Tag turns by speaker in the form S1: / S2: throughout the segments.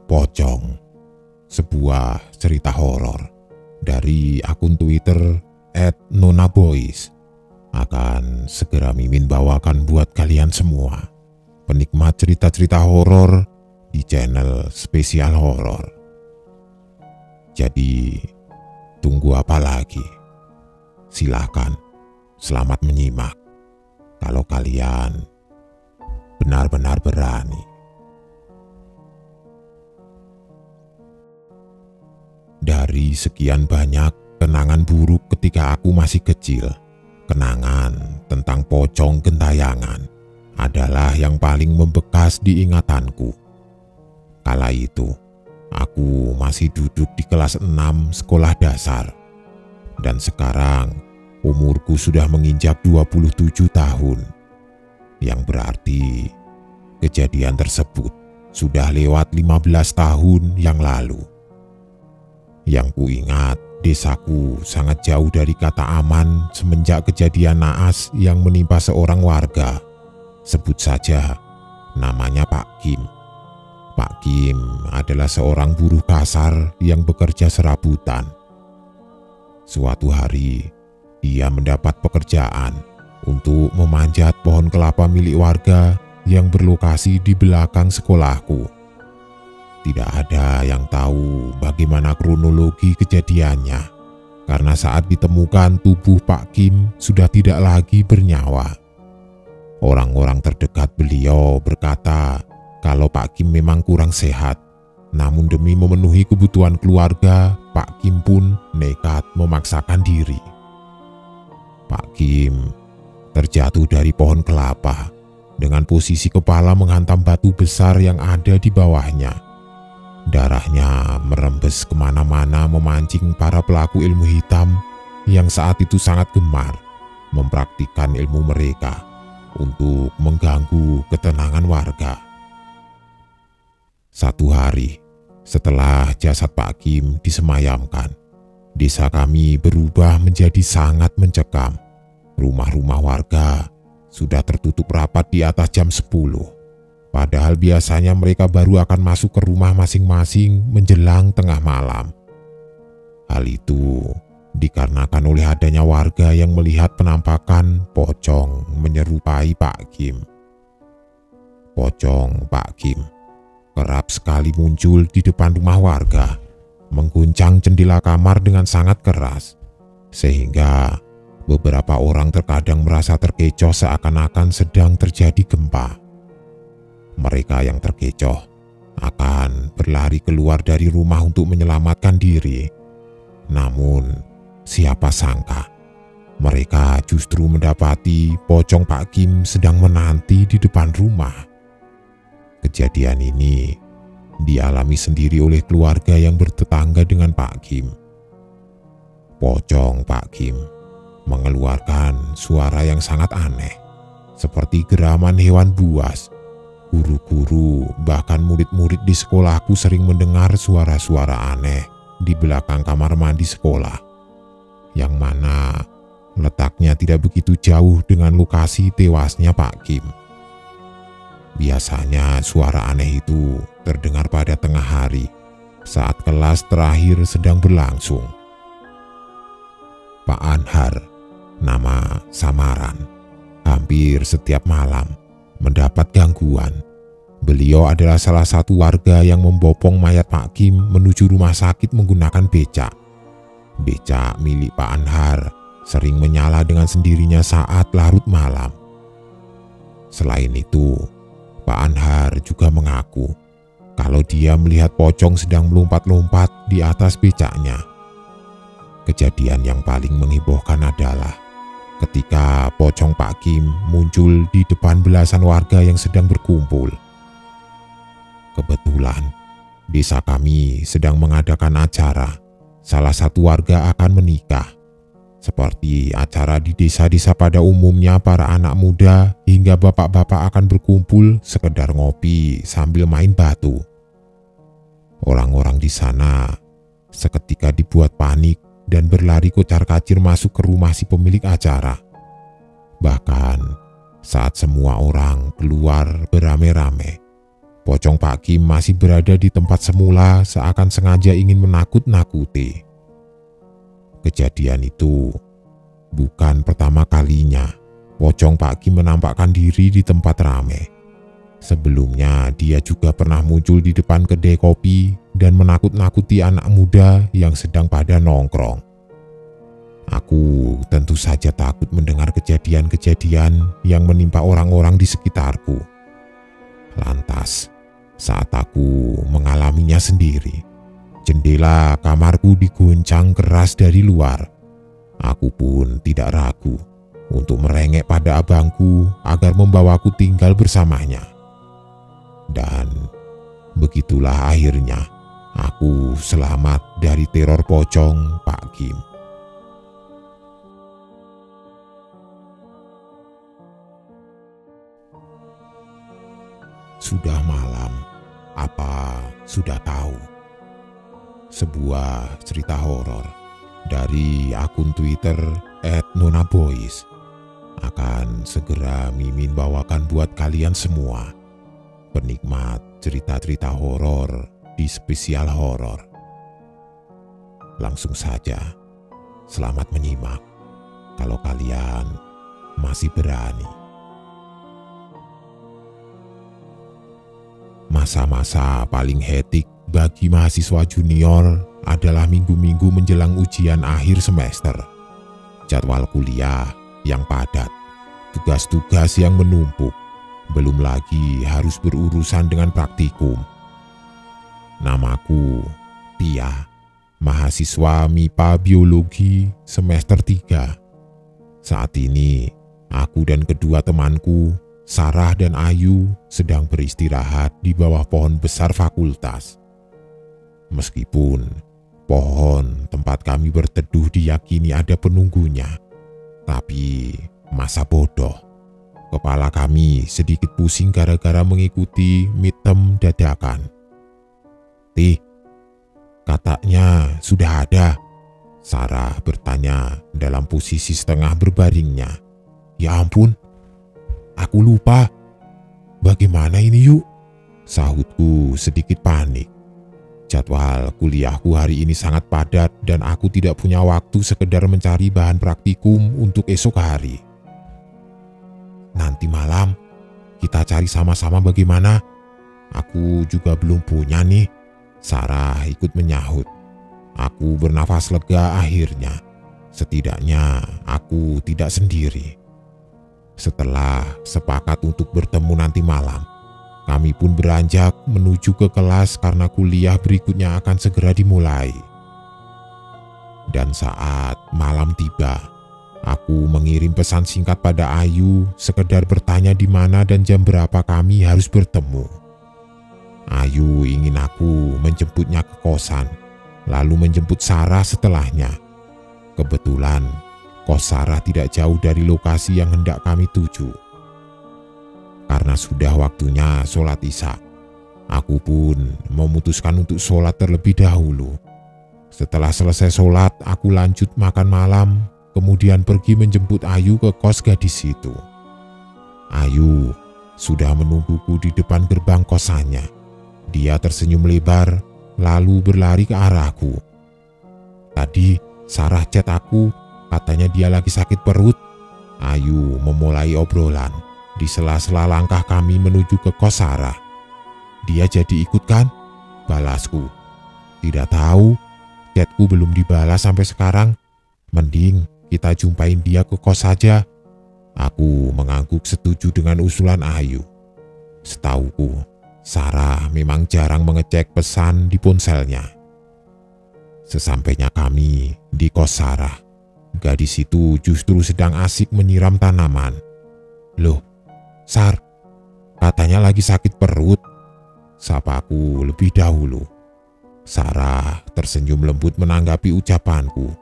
S1: Pocong, sebuah cerita horor dari akun Twitter @nonaboys, akan segera Mimin bawakan buat kalian semua, penikmat cerita-cerita horor di channel Spesial Horor. Jadi, tunggu apa lagi? Silakan, selamat menyimak. Kalau kalian benar-benar berani. Dari sekian banyak kenangan buruk ketika aku masih kecil, kenangan tentang pocong gentayangan adalah yang paling membekas di ingatanku. Kala itu, aku masih duduk di kelas 6 sekolah dasar. Dan sekarang, umurku sudah menginjak 27 tahun. Yang berarti, kejadian tersebut sudah lewat 15 tahun yang lalu. Yang kuingat, desaku sangat jauh dari kata aman semenjak kejadian naas yang menimpa seorang warga. Sebut saja namanya Pak Kim. Pak Kim adalah seorang buruh kasar yang bekerja serabutan. Suatu hari, dia mendapat pekerjaan untuk memanjat pohon kelapa milik warga yang berlokasi di belakang sekolahku. Tidak ada yang tahu bagaimana kronologi kejadiannya, karena saat ditemukan tubuh Pak Kim sudah tidak lagi bernyawa. Orang-orang terdekat beliau berkata kalau Pak Kim memang kurang sehat, namun demi memenuhi kebutuhan keluarga, Pak Kim pun nekat memaksakan diri. Pak Kim terjatuh dari pohon kelapa dengan posisi kepala menghantam batu besar yang ada di bawahnya. Darahnya merembes kemana-mana memancing para pelaku ilmu hitam yang saat itu sangat gemar mempraktikkan ilmu mereka untuk mengganggu ketenangan warga. Satu hari setelah jasad Pak Kim disemayamkan, desa kami berubah menjadi sangat mencekam. Rumah-rumah warga sudah tertutup rapat di atas jam 10. Padahal biasanya mereka baru akan masuk ke rumah masing-masing menjelang tengah malam. Hal itu dikarenakan oleh adanya warga yang melihat penampakan pocong menyerupai Pak Kim. Pocong Pak Kim kerap sekali muncul di depan rumah warga, mengguncang jendela kamar dengan sangat keras, sehingga beberapa orang terkadang merasa terkecoh seakan-akan sedang terjadi gempa. Mereka yang terkecoh akan berlari keluar dari rumah untuk menyelamatkan diri. Namun, siapa sangka mereka justru mendapati pocong Pak Kim sedang menanti di depan rumah. Kejadian ini dialami sendiri oleh keluarga yang bertetangga dengan Pak Kim. Pocong Pak Kim mengeluarkan suara yang sangat aneh, seperti geraman hewan buas. Guru-guru, bahkan murid-murid di sekolahku sering mendengar suara-suara aneh di belakang kamar mandi sekolah, yang mana letaknya tidak begitu jauh dengan lokasi tewasnya Pak Kim. Biasanya suara aneh itu terdengar pada tengah hari saat kelas terakhir sedang berlangsung. Pak Anhar, nama samaran, hampir setiap malam mendapat gangguan. Beliau adalah salah satu warga yang membopong mayat Pak Kim menuju rumah sakit menggunakan becak. Becak milik Pak Anhar sering menyala dengan sendirinya saat larut malam. Selain itu, Pak Anhar juga mengaku kalau dia melihat pocong sedang melompat-lompat di atas becaknya. Kejadian yang paling menghebohkan adalah ketika pocong Pak Kim muncul di depan belasan warga yang sedang berkumpul. Kebetulan, desa kami sedang mengadakan acara. Salah satu warga akan menikah. Seperti acara di desa-desa pada umumnya, para anak muda hingga bapak-bapak akan berkumpul sekedar ngopi sambil main batu. Orang-orang di sana seketika dibuat panik dan berlari kocar-kacir masuk ke rumah si pemilik acara. Bahkan saat semua orang keluar beramai-ramai, Pocong Pak Kim masih berada di tempat semula, seakan sengaja ingin menakut-nakuti. Kejadian itu bukan pertama kalinya Pocong Pak Kim menampakkan diri di tempat ramai. Sebelumnya dia juga pernah muncul di depan kedai kopi dan menakut-nakuti anak muda yang sedang pada nongkrong. Aku tentu saja takut mendengar kejadian-kejadian yang menimpa orang-orang di sekitarku. Lantas, saat aku mengalaminya sendiri, jendela kamarku diguncang keras dari luar. Aku pun tidak ragu untuk merengek pada abangku agar membawaku tinggal bersamanya. Dan begitulah akhirnya aku selamat dari teror pocong Pak Kim. Sudah malam, apa sudah tahu? Sebuah cerita horor dari akun Twitter @nonaboys akan segera Mimin bawakan buat kalian semua, penikmat cerita-cerita horor di spesial horor. Langsung saja, selamat menyimak kalau kalian masih berani. Masa-masa paling hektik bagi mahasiswa junior adalah minggu-minggu menjelang ujian akhir semester. Jadwal kuliah yang padat, tugas-tugas yang menumpuk, belum lagi harus berurusan dengan praktikum. Namaku Tia, mahasiswa MIPA Biologi semester 3. Saat ini, aku dan kedua temanku, Sarah dan Ayu, sedang beristirahat di bawah pohon besar fakultas. Meskipun pohon tempat kami berteduh diyakini ada penunggunya, tapi masa bodoh. Kepala kami sedikit pusing gara-gara mengikuti midterm dadakan. "Tih, katanya sudah ada?" Sarah bertanya dalam posisi setengah berbaringnya. "Ya ampun, aku lupa. Bagaimana ini yuk?" Sahutku sedikit panik. Jadwal kuliahku hari ini sangat padat dan aku tidak punya waktu sekedar mencari bahan praktikum untuk esok hari. "Nanti malam kita cari sama-sama bagaimana? Aku juga belum punya nih." Sarah ikut menyahut. Aku bernafas lega akhirnya. Setidaknya aku tidak sendiri. Setelah sepakat untuk bertemu nanti malam, kami pun beranjak menuju ke kelas karena kuliah berikutnya akan segera dimulai. Dan saat malam tiba, aku mengirim pesan singkat pada Ayu sekedar bertanya di mana dan jam berapa kami harus bertemu. Ayu ingin aku menjemputnya ke kosan, lalu menjemput Sarah setelahnya. Kebetulan kos Sarah tidak jauh dari lokasi yang hendak kami tuju. Karena sudah waktunya sholat isya, aku pun memutuskan untuk sholat terlebih dahulu. Setelah selesai sholat, aku lanjut makan malam, kemudian pergi menjemput Ayu ke kos gadis itu. Ayu sudah menungguku di depan gerbang kosannya. Dia tersenyum lebar, lalu berlari ke arahku. "Tadi Sarah chat aku, katanya dia lagi sakit perut." Ayu memulai obrolan di sela-sela langkah kami menuju ke kos Sarah. "Dia jadi ikut kan?" balasku. "Tidak tahu, chatku belum dibalas sampai sekarang. Mending kita jumpain dia ke kos saja." Aku mengangguk setuju dengan usulan Ayu. Setauku, Sarah memang jarang mengecek pesan di ponselnya. Sesampainya kami di kos Sarah, gadis itu justru sedang asik menyiram tanaman. "Loh, Sar, katanya lagi sakit perut," sapaku lebih dahulu. Sarah tersenyum lembut menanggapi ucapanku.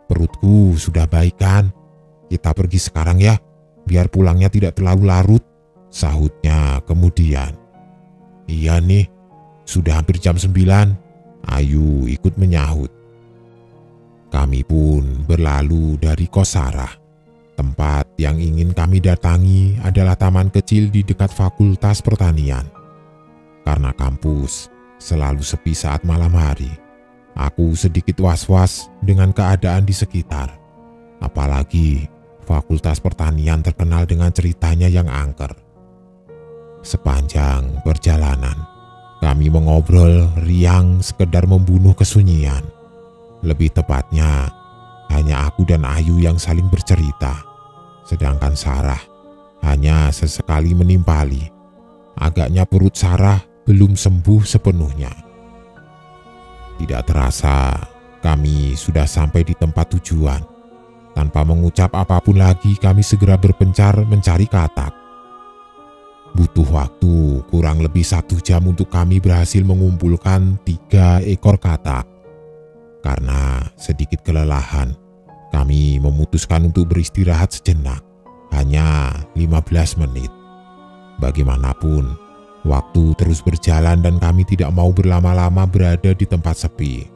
S1: "Perutku sudah baik kan? Kita pergi sekarang ya, biar pulangnya tidak terlalu larut," sahutnya kemudian. "Iya nih, sudah hampir jam 9, Ayu ikut menyahut. Kami pun berlalu dari kos Sarah. Tempat yang ingin kami datangi adalah taman kecil di dekat Fakultas Pertanian. Karena kampus selalu sepi saat malam hari, aku sedikit was-was dengan keadaan di sekitar. Apalagi Fakultas Pertanian terkenal dengan ceritanya yang angker. Sepanjang perjalanan, kami mengobrol riang sekedar membunuh kesunyian. Lebih tepatnya, hanya aku dan Ayu yang saling bercerita, sedangkan Sarah hanya sesekali menimpali. Agaknya perut Sarah belum sembuh sepenuhnya. Tidak terasa, kami sudah sampai di tempat tujuan. Tanpa mengucap apapun lagi, kami segera berpencar mencari katak. Butuh waktu kurang lebih 1 jam untuk kami berhasil mengumpulkan 3 ekor katak. Karena sedikit kelelahan, kami memutuskan untuk beristirahat sejenak, hanya 15 menit. Bagaimanapun, waktu terus berjalan dan kami tidak mau berlama-lama berada di tempat sepi.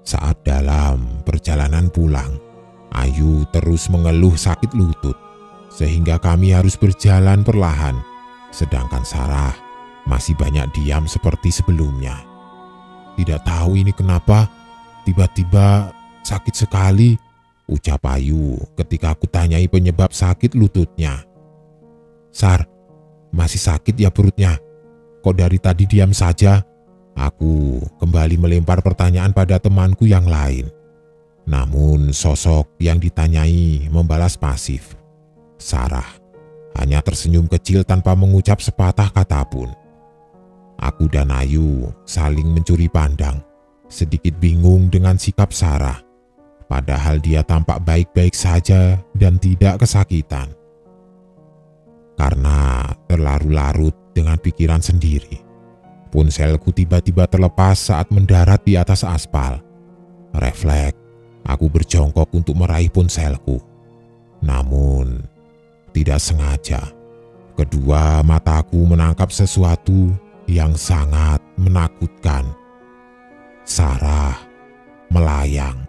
S1: Saat dalam perjalanan pulang, Ayu terus mengeluh sakit lutut, sehingga kami harus berjalan perlahan, sedangkan Sarah masih banyak diam seperti sebelumnya. Tidak tahu ini kenapa, tiba-tiba sakit sekali, ucap Ayu ketika aku tanyai penyebab sakit lututnya. Sar, masih sakit ya perutnya? Kok dari tadi diam saja? Aku kembali melempar pertanyaan pada temanku yang lain. Namun sosok yang ditanyai membalas pasif. Sarah hanya tersenyum kecil tanpa mengucap sepatah kata pun. Aku dan Ayu saling mencuri pandang, sedikit bingung dengan sikap Sarah. Padahal dia tampak baik-baik saja dan tidak kesakitan. Karena terlarut-larut dengan pikiran sendiri, ponselku tiba-tiba terlepas saat mendarat di atas aspal. Refleks, aku berjongkok untuk meraih ponselku. Namun, tidak sengaja, kedua mataku menangkap sesuatu yang sangat menakutkan. Sarah melayang.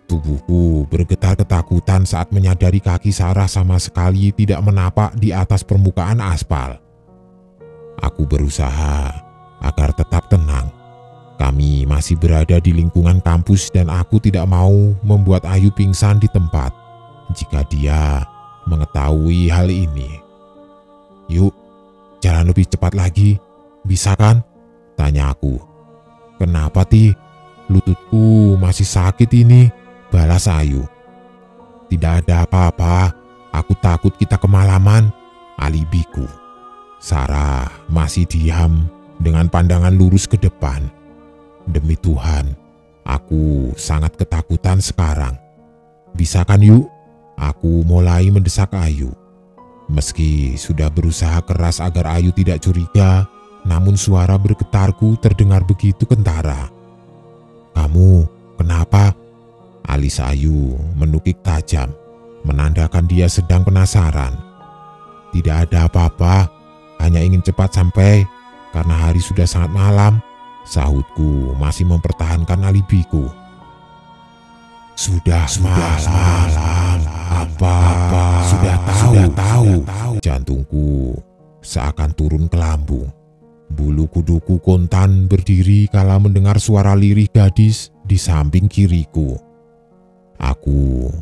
S1: Tubuhku bergetar ketakutan saat menyadari kaki Sarah sama sekali tidak menapak di atas permukaan aspal. Aku berusaha agar tetap tenang. Kami masih berada di lingkungan kampus dan aku tidak mau membuat Ayu pingsan di tempat jika dia mengetahui hal ini. Yuk, jalan lebih cepat lagi, bisa kan? Tanya aku. Kenapa Ti? Lututku masih sakit ini, balas Ayu. Tidak ada apa-apa, aku takut kita kemalaman, alibiku. Sarah masih diam dengan pandangan lurus ke depan. Demi Tuhan, aku sangat ketakutan sekarang. Bisa kan yuk? Aku mulai mendesak Ayu. Meski sudah berusaha keras agar Ayu tidak curiga, namun suara bergetarku terdengar begitu kentara. Kamu kenapa? Alis Ayu menukik tajam, menandakan dia sedang penasaran. Tidak ada apa-apa, hanya ingin cepat sampai karena hari sudah sangat malam, sahutku masih mempertahankan alibiku. Sudah malam, apa sudah tahu. Jantungku seakan turun ke lambung. Bulu kuduku kontan berdiri kala mendengar suara lirih gadis di samping kiriku. Aku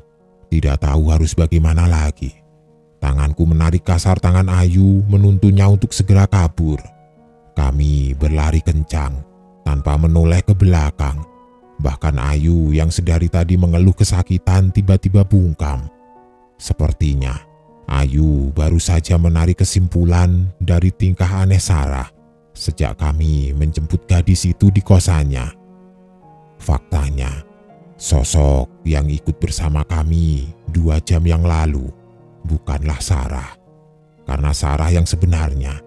S1: tidak tahu harus bagaimana lagi. Tanganku menarik kasar tangan Ayu menuntunnya untuk segera kabur. Kami berlari kencang tanpa menoleh ke belakang. Bahkan Ayu yang sedari tadi mengeluh kesakitan tiba-tiba bungkam. Sepertinya Ayu baru saja menarik kesimpulan dari tingkah aneh Sarah sejak kami menjemput gadis itu di kosannya. Faktanya, sosok yang ikut bersama kami 2 jam yang lalu bukanlah Sarah. Karena Sarah yang sebenarnya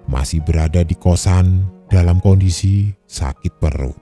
S1: masih berada di kosan dalam kondisi sakit perut.